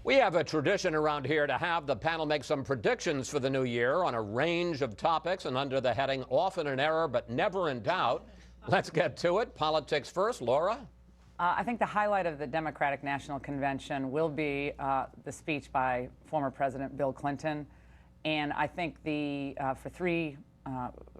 We have a tradition around here to have the panel make some predictions for the new year on a range of topics and under the heading often in error but never in doubt. Let's get to it. Politics first. Laura? I think the highlight of the Democratic National Convention will be the speech by former President Bill Clinton. And I think for three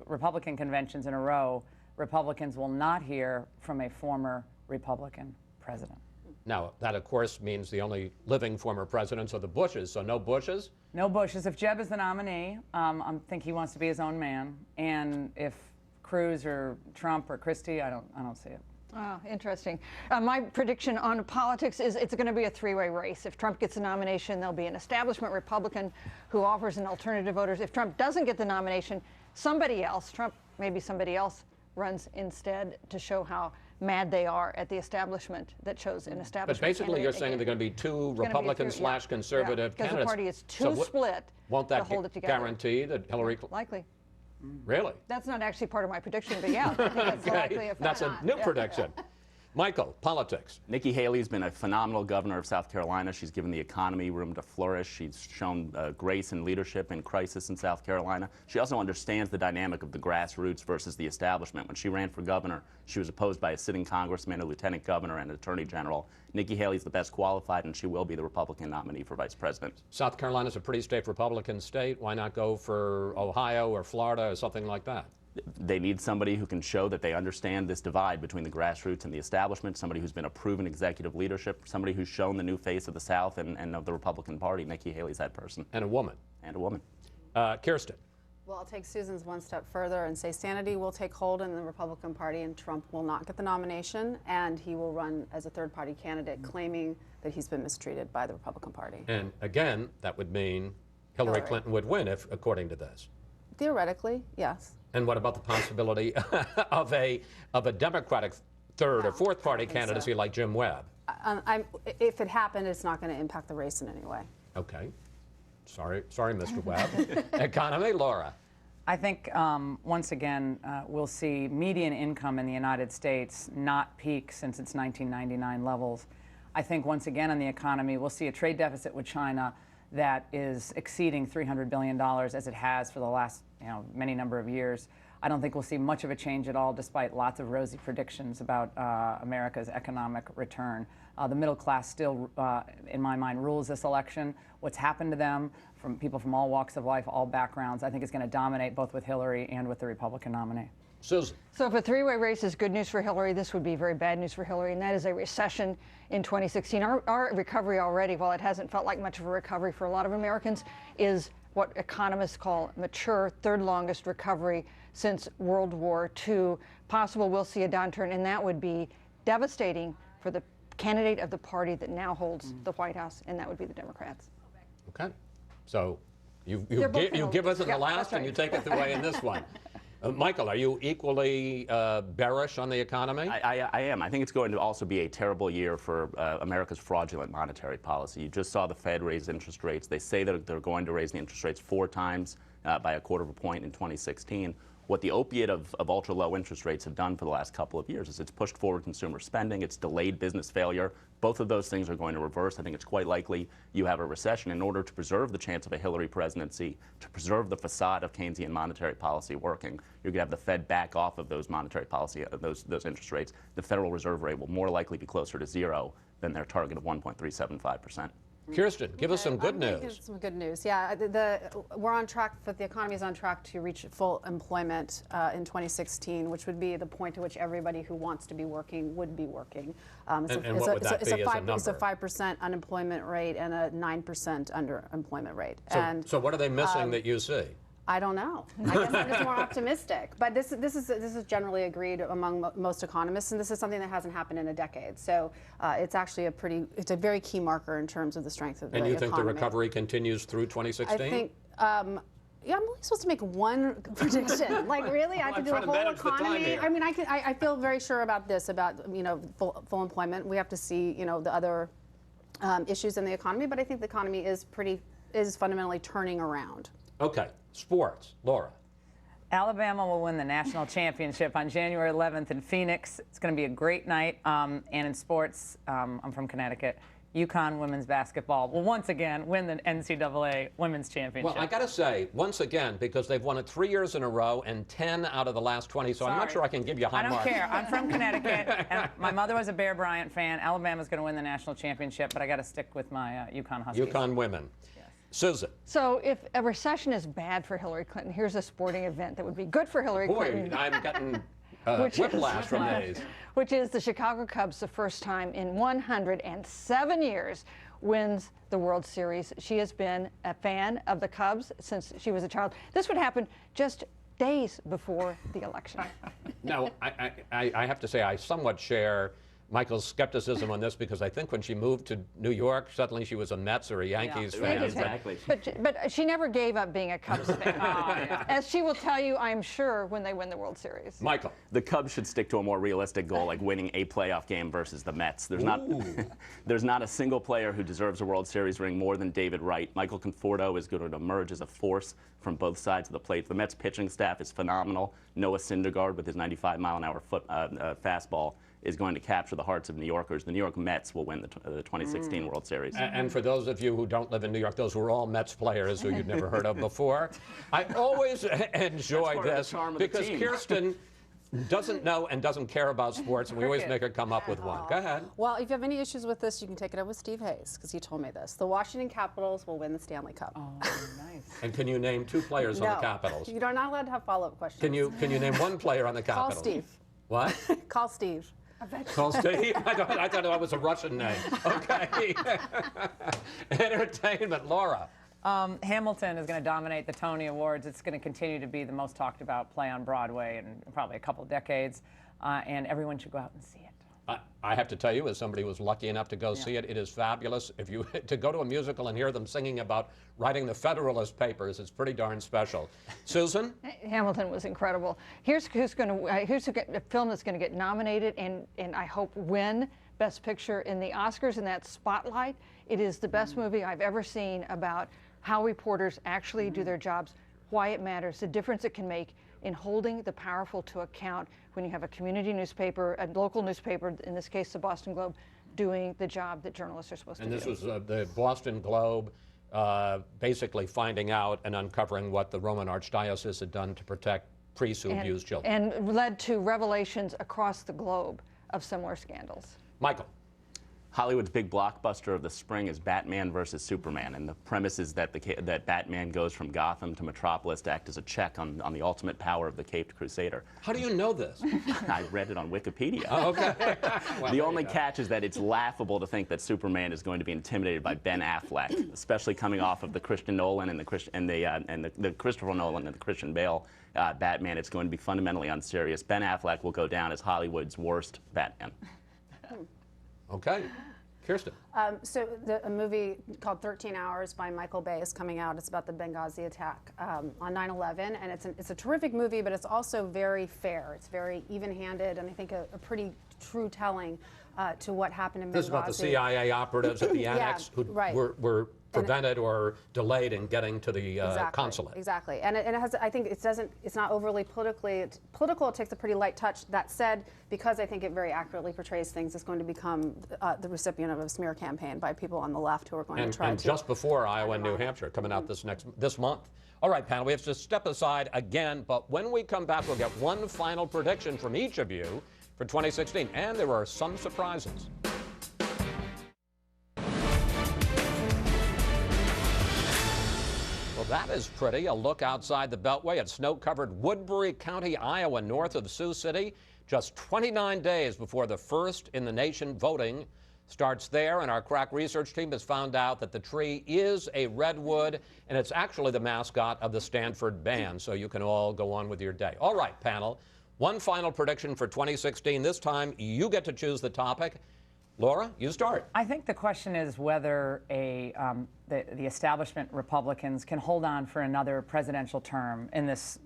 Republican conventions in a row, Republicans will not hear from a former Republican president. Now, that, of course, means the only living former presidents are the Bushes, so no Bushes? No Bushes. If Jeb is the nominee, I think he wants to be his own man. And if Cruz or Trump or Christie, I don't see it. Oh, interesting. My prediction on politics is it's going to be a three-way race. If Trump gets the nomination, there'll be an establishment Republican who offers an alternative to voters. If Trump doesn't get the nomination, somebody else, Trump, maybe somebody else, runs instead to show how mad they are at the establishment that chose an establishment. But basically you're saying there are going to be two Republican slash conservative candidates. Because the party is too split to hold it together. Guarantee that Hillary... Likely. Really? That's not actually part of my prediction, but yeah, I think that's okay. likely effect. That's a new prediction. Michael, politics. Nikki Haley's been a phenomenal governor of South Carolina. She's given the economy room to flourish. She's shown grace and leadership in crisis in South Carolina. She also understands the dynamic of the grassroots versus the establishment. When she ran for governor, she was opposed by a sitting congressman, a lieutenant governor, and an attorney general. Nikki Haley's the best qualified, and she will be the Republican nominee for vice president. South Carolina's a pretty safe Republican state. Why not go for Ohio or Florida or something like that? They need somebody who can show that they understand this divide between the grassroots and the establishment, somebody who's been a proven executive leadership, somebody who's shown the new face of the South and of the Republican Party. Nikki Haley's that person. And a woman. And a woman. Kirsten. Well, I'll take Susan's one step further and say sanity will take hold in the Republican Party and Trump will not get the nomination, and he will run as a third-party candidate claiming that he's been mistreated by the Republican Party. And again, that would mean Hillary Clinton would win, if according to this. Theoretically, yes. And what about the possibility of a Democratic third or fourth party candidacy like Jim Webb? If it happened, it's not going to impact the race in any way. Okay. Sorry, Mr. Webb. Economy, Laura. I think, once again, we'll see median income in the United States not peak since its 1999 levels. I think, once again, on the economy, we'll see a trade deficit with China that is exceeding $300 billion as it has for the last many number of years. I don't think we'll see much of a change at all, despite lots of rosy predictions about America's economic return. The middle class still, in my mind, rules this election. What's happened to them, from people from all walks of life, all backgrounds, I think is going to dominate both with Hillary and with the Republican nominee. Susan. So if a three-way race is good news for Hillary, this would be very bad news for Hillary, and that is a recession in 2016. Our recovery already, while it hasn't felt like much of a recovery for a lot of Americans, is what economists call mature, third longest recovery since World War II. Possible we'll see a downturn, and that would be devastating for the candidate of the party that now holds the White House, and that would be the Democrats. Okay. So you give us in the last and you take us away in this one. Michael, are you equally bearish on the economy? I am. I think it's going to also be a terrible year for America's fraudulent monetary policy. You just saw the Fed raise interest rates. They say that they're going to raise the interest rates 4 times by a quarter of a point in 2016. What the opiate of ultra-low interest rates have done for the last couple of years is it's pushed forward consumer spending, it's delayed business failure. Both of those things are going to reverse. I think it's quite likely you have a recession. In order to preserve the chance of a Hillary presidency, to preserve the facade of Keynesian monetary policy working, you're going to have the Fed back off of those monetary policy, those interest rates. The Federal Reserve rate will more likely be closer to 0 than their target of 1.375%. Kirsten, give us some good news. Give some good news. Yeah, we're on track. The economy is on track to reach full employment in 2016, which would be the point at which everybody who wants to be working would be working. What would that be as a number? It's a 5% unemployment rate and a 9% underemployment rate. So what are they missing that you see? I don't know. I guess I'm just more optimistic. But this is generally agreed among most economists, and this is something that hasn't happened in a decade. So it's actually a very key marker in terms of the strength of the economy. And you think the recovery continues through 2016? I think. Yeah, I'm only supposed to make one prediction. Like, really, I could do a whole economy. I mean, I feel very sure about this, about full employment. We have to see the other issues in the economy, but I think the economy is fundamentally turning around. Okay, sports, Laura. Alabama will win the national championship on January 11th in Phoenix. It's going to be a great night. And in sports, I'm from Connecticut. UConn women's basketball will once again win the NCAA women's championship. Well, I got to say, once again, because they've won it 3 years in a row and 10 out of the last 20, so I'm not sure I can give you high marks. I don't care. I'm from Connecticut, and my mother was a Bear Bryant fan. Alabama's going to win the national championship, but I got to stick with my UConn Huskies. UConn women. Yes. Susan. So if a recession is bad for Hillary Clinton, here's a sporting event that would be good for Hillary Clinton. Boy, I'm getting whiplash from these. Which is the Chicago Cubs, the first time in 107 years, wins the World Series. She has been a fan of the Cubs since she was a child. This would happen just days before the election. Now, I have to say I somewhat share Michael's skepticism on this, because I think when she moved to New York, suddenly she was a Mets or a Yankees fan. Exactly. But she never gave up being a Cubs fan, as she will tell you, I'm sure, when they win the World Series. Michael. The Cubs should stick to a more realistic goal, like winning a playoff game versus the Mets. There's not a single player who deserves a World Series ring more than David Wright. Michael Conforto is going to emerge as a force from both sides of the plate. The Mets pitching staff is phenomenal. Noah Syndergaard, with his 95-mile-an-hour fastball, is going to capture the hearts of New Yorkers. The New York Mets will win the 2016 World Series. And for those of you who don't live in New York, those were all Mets players who you'd never heard of before. I always enjoy this because Kirsten doesn't know and doesn't care about sports, and we always make her come up with one. Go ahead. Well, if you have any issues with this, you can take it up with Steve Hayes, because he told me this. The Washington Capitals will win the Stanley Cup. Oh, nice. And can you name 2 players on the Capitals? You're not allowed to have follow-up questions. Can you name 1 player on the Capitals? Call Steve. What? Call Steve. Call Steve? I thought it was a Russian name. Okay. Entertainment, Laura. Hamilton is going to dominate the Tony Awards. It's going to continue to be the most talked about play on Broadway in probably a couple of decades, and everyone should go out and see it. I have to tell you, as somebody who was lucky enough to go see it, it is fabulous. If you to go to a musical and hear them singing about writing the Federalist Papers, it's pretty darn special. Susan? Hamilton was incredible. Here's a film that's going to get nominated and I hope win Best Picture in the Oscars, and that's Spotlight. It is the best movie I've ever seen about how reporters actually do their jobs, why it matters, the difference it can make in holding the powerful to account when you have a community newspaper, a local newspaper, in this case the Boston Globe, doing the job that journalists are supposed to do. And this was the Boston Globe basically finding out and uncovering what the Roman Archdiocese had done to protect priests who abused children. And led to revelations across the globe of similar scandals. Michael. Hollywood's big blockbuster of the spring is Batman versus Superman, and the premise is that that Batman goes from Gotham to Metropolis to act as a check on the ultimate power of the Caped Crusader. How do you know this? I read it on Wikipedia. Oh, okay. Well, the only catch is that it's laughable to think that Superman is going to be intimidated by Ben Affleck, especially coming off of the Christopher Nolan and the Christopher Nolan and the Christian Bale Batman. It's going to be fundamentally unserious. Ben Affleck will go down as Hollywood's worst Batman. Okay. Kirsten. So a movie called 13 Hours by Michael Bay is coming out. It's about the Benghazi attack on 9/11, and it's a terrific movie, but it's also very fair. It's very even-handed, and I think a pretty true telling to what happened in Benghazi. This is about the CIA operatives at the annex who were prevented or delayed in getting to the consulate. Exactly, and it has. I think it's not overly political. It takes a pretty light touch. That said, because I think it very accurately portrays things, it's going to become the recipient of a smear campaign by people on the left who are going to try to. And just before Iowa and New Hampshire, coming out this month. All right, panel, we have to step aside again, but when we come back, we'll get one final prediction from each of you for 2016, and there are some surprises. Well, that is pretty. A look outside the Beltway at snow-covered Woodbury County, Iowa, north of Sioux City, just 29 days before the first in the nation voting starts there. And our crack research team has found out that the tree is a redwood, and it's actually the mascot of the Stanford Band, so you can all go on with your day. All right, panel, one final prediction for 2016. This time, you get to choose the topic. Laura, you start. I think the question is whether the establishment Republicans can hold on for another presidential term in this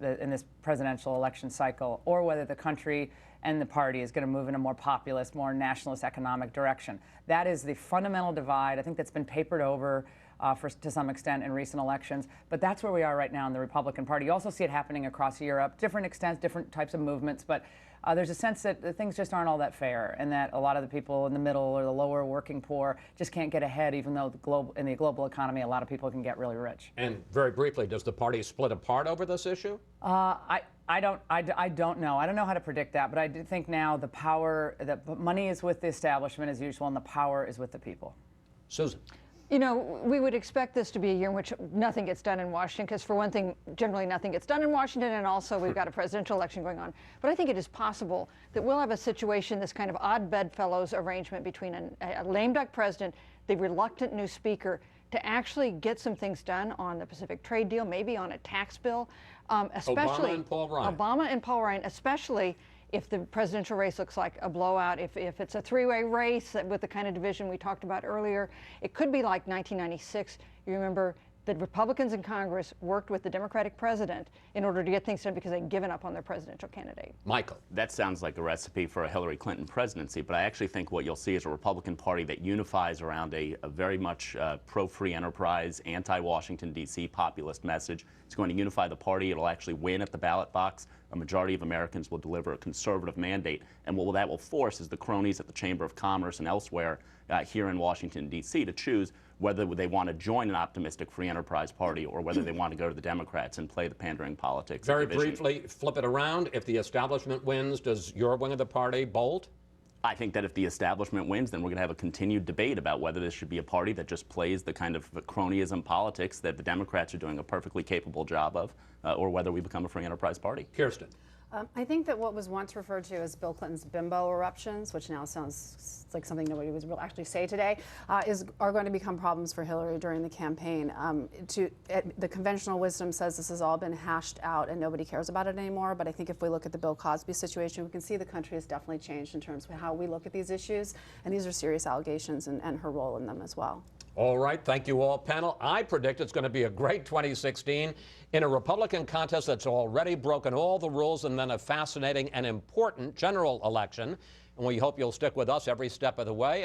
presidential election cycle, or whether the country and the party is going to move in a more populist, more nationalist economic direction. That is the fundamental divide. I think that's been papered over to some extent in recent elections. But that's where we are right now in the Republican Party. You also see it happening across Europe, different extents, different types of movements, but there's a sense that things just aren't all that fair, and that a lot of the people in the middle or the lower working poor just can't get ahead, even though in the global economy a lot of people can get really rich. And very briefly, does the party split apart over this issue? I don't know. I don't know how to predict that, but I do think now the money is with the establishment as usual, and the power is with the people. Susan. You know, we would expect this to be a year in which nothing gets done in Washington, because for one thing, generally nothing gets done in Washington, and also we've got a presidential election going on. But I think it is possible that we'll have a situation, this kind of odd bedfellows arrangement between a lame duck president, the reluctant new speaker, to actually get some things done on the Pacific trade deal, maybe on a tax bill, especially Obama and Paul Ryan, especially if the presidential race looks like a blowout, if it's a three-way race with the kind of division we talked about earlier. It could be like 1996. You remember the Republicans in Congress worked with the Democratic president in order to get things done because they'd given up on their presidential candidate. Michael. That sounds like a recipe for a Hillary Clinton presidency, but I actually think what you'll see is a Republican Party that unifies around a very much pro-free enterprise, anti-Washington, D.C. populist message. It's going to unify the party. It'll actually win at the ballot box. A majority of Americans will deliver a conservative mandate, and what that will force is the cronies at the Chamber of Commerce and elsewhere here in Washington, D.C. to choose whether they want to join an optimistic free enterprise party or whether they want to go to the Democrats and play the pandering politics. Very briefly, flip it around. If the establishment wins, does your wing of the party bolt? I think that if the establishment wins, then we're going to have a continued debate about whether this should be a party that just plays the kind of cronyism politics that the Democrats are doing a perfectly capable job of, or whether we become a free enterprise party. Kirsten. I think that what was once referred to as Bill Clinton's bimbo eruptions, which now sounds like something nobody would actually say today, are going to become problems for Hillary during the campaign. The conventional wisdom says this has all been hashed out and nobody cares about it anymore, but I think if we look at the Bill Cosby situation, we can see the country has definitely changed in terms of how we look at these issues, and these are serious allegations and her role in them as well. All right, thank you all, panel. I predict it's going to be a great 2016 in a Republican contest that's already broken all the rules, and then a fascinating and important general election. And we hope you'll stick with us every step of the way.